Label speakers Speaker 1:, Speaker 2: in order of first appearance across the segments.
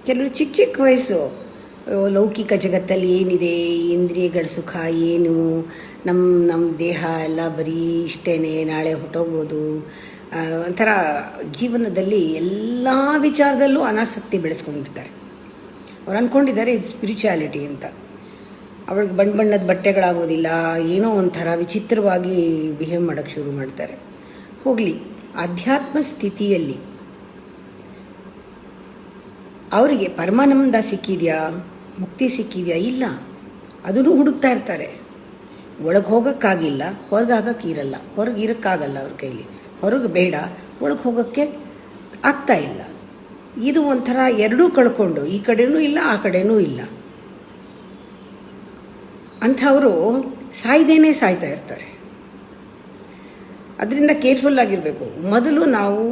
Speaker 1: ಕೆಲವರು ಚಿಕ್ಕ ಚಿಕ್ಕ ವಯಸ್ಸು ಲೌಕಿಕ ಜಗತ್ತಲ್ಲಿ ಏನಿದೆ, ಇಂದ್ರಿಯಗಳ ಸುಖ ಏನು, ನಮ್ಮ ದೇಹ ಎಲ್ಲ ಬರೀ ಇಷ್ಟೇ, ನಾಳೆ ಹೊಟ್ಟೋಗ್ಬೋದು, ಒಂಥರ ಜೀವನದಲ್ಲಿ ಎಲ್ಲ ವಿಚಾರದಲ್ಲೂ ಅನಾಸಕ್ತಿ ಬೆಳೆಸ್ಕೊಂಡಿರ್ತಾರೆ. ಅವ್ರು ಅಂದ್ಕೊಂಡಿದ್ದಾರೆ ಇದು ಸ್ಪಿರಿಚುಯಾಲಿಟಿ ಅಂತ. ಅವ್ರಿಗೆ ಬಣ್ಣ ಬಣ್ಣದ ಬಟ್ಟೆಗಳಾಗೋದಿಲ್ಲ, ಏನೋ ಒಂಥರ ವಿಚಿತ್ರವಾಗಿ ಬಿಹೇವ್ ಮಾಡೋಕ್ಕೆ ಶುರು ಮಾಡ್ತಾರೆ. ಹೋಗಲಿ, ಆಧ್ಯಾತ್ಮ ಸ್ಥಿತಿಯಲ್ಲಿ ಅವರಿಗೆ ಪರಮಾನಂದ ಸಿಕ್ಕಿದೆಯಾ, ಮುಕ್ತಿ ಸಿಕ್ಕಿದೆಯಾ? ಇಲ್ಲ, ಅದನ್ನು ಹುಡುಕ್ತಾ ಇರ್ತಾರೆ. ಒಳಗೆ ಹೋಗೋಕ್ಕಾಗಿಲ್ಲ, ಹೊರಗೆ ಇರಲ್ಲ, ಹೊರಗೆ ಇರೋಕ್ಕಾಗಲ್ಲ ಅವ್ರ ಕೈಲಿ. ಹೊರಗೆ ಬೇಡ, ಒಳಗೆ ಹೋಗೋಕ್ಕೆ ಆಗ್ತಾ ಇಲ್ಲ. ಇದು ಒಂಥರ ಎರಡೂ ಕಳ್ಕೊಂಡು, ಈ ಕಡೆನೂ ಇಲ್ಲ ಆ ಕಡೆನೂ ಇಲ್ಲ ಅಂಥವರು ಸಾಯ್ದೇನೆ ಸಾಯ್ತಾ ಇರ್ತಾರೆ. ಅದರಿಂದ ಕೇರ್ಫುಲ್ ಆಗಿರಬೇಕು. ಮೊದಲು ನಾವು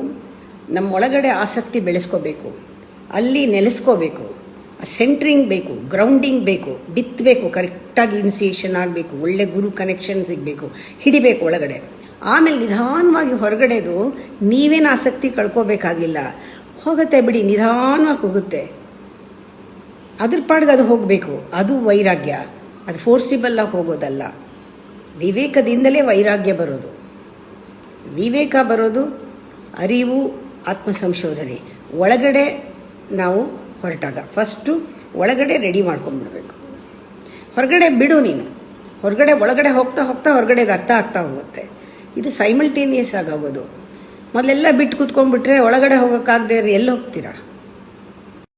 Speaker 1: ನಮ್ಮ ಒಳಗಡೆ ಆಸಕ್ತಿ ಬೆಳೆಸ್ಕೋಬೇಕು, ಅಲ್ಲಿ ನೆಲೆಸ್ಕೋಬೇಕು, ಸೆಂಟ್ರಿಂಗ್ ಬೇಕು, ಗ್ರೌಂಡಿಂಗ್ ಬೇಕು, ಬಿತ್ತಬೇಕು, ಕರೆಕ್ಟಾಗಿ ಇನಿಸಿಯೇಷನ್ ಆಗಬೇಕು, ಒಳ್ಳೆ ಗುರು ಕನೆಕ್ಷನ್ ಸಿಗಬೇಕು, ಹಿಡಿಬೇಕು ಒಳಗಡೆ. ಆಮೇಲೆ ನಿಧಾನವಾಗಿ ಹೊರಗಡೆದು ನೀವೇನು ಆಸಕ್ತಿ ಕಳ್ಕೋಬೇಕಾಗಿಲ್ಲ, ಹೋಗುತ್ತೆ ಬಿಡಿ, ನಿಧಾನವಾಗಿ ಹೋಗುತ್ತೆ, ಅದ್ರ ಪಾಡ್ಗೆ ಅದು ಹೋಗಬೇಕು. ಅದು ವೈರಾಗ್ಯ, ಅದು ಫೋರ್ಸಿಬಲ್ಲಾಗಿ ಹೋಗೋದಲ್ಲ. ವಿವೇಕದಿಂದಲೇ ವೈರಾಗ್ಯ ಬರೋದು. ವಿವೇಕ ಬರೋದು ಅರಿವು, ಆತ್ಮ ಸಂಶೋಧನೆ ಒಳಗಡೆ ನಾವು ಹೊರಟಾಗ. ಫಸ್ಟು ಒಳಗಡೆ ರೆಡಿ ಮಾಡ್ಕೊಂಡ್ಬಿಡ್ಬೇಕು. ಹೊರಗಡೆ ಬಿಡು ನೀನು, ಒಳಗಡೆ ಹೋಗ್ತಾ ಹೋಗ್ತಾ ಹೊರಗಡೆಗೆ ಅರ್ಥ ಆಗ್ತಾ ಹೋಗುತ್ತೆ. ಇದು ಸೈಮಲ್ಟೇನಿಯಸ್ ಆಗೋದು. ಮೊದಲೆಲ್ಲ ಬಿಟ್ಟು ಕೂತ್ಕೊಂಡ್ಬಿಟ್ರೆ ಒಳಗಡೆ ಹೋಗೋಕ್ಕಾಗದೇ ಎಲ್ಲಿ ಹೋಗ್ತೀರಾ?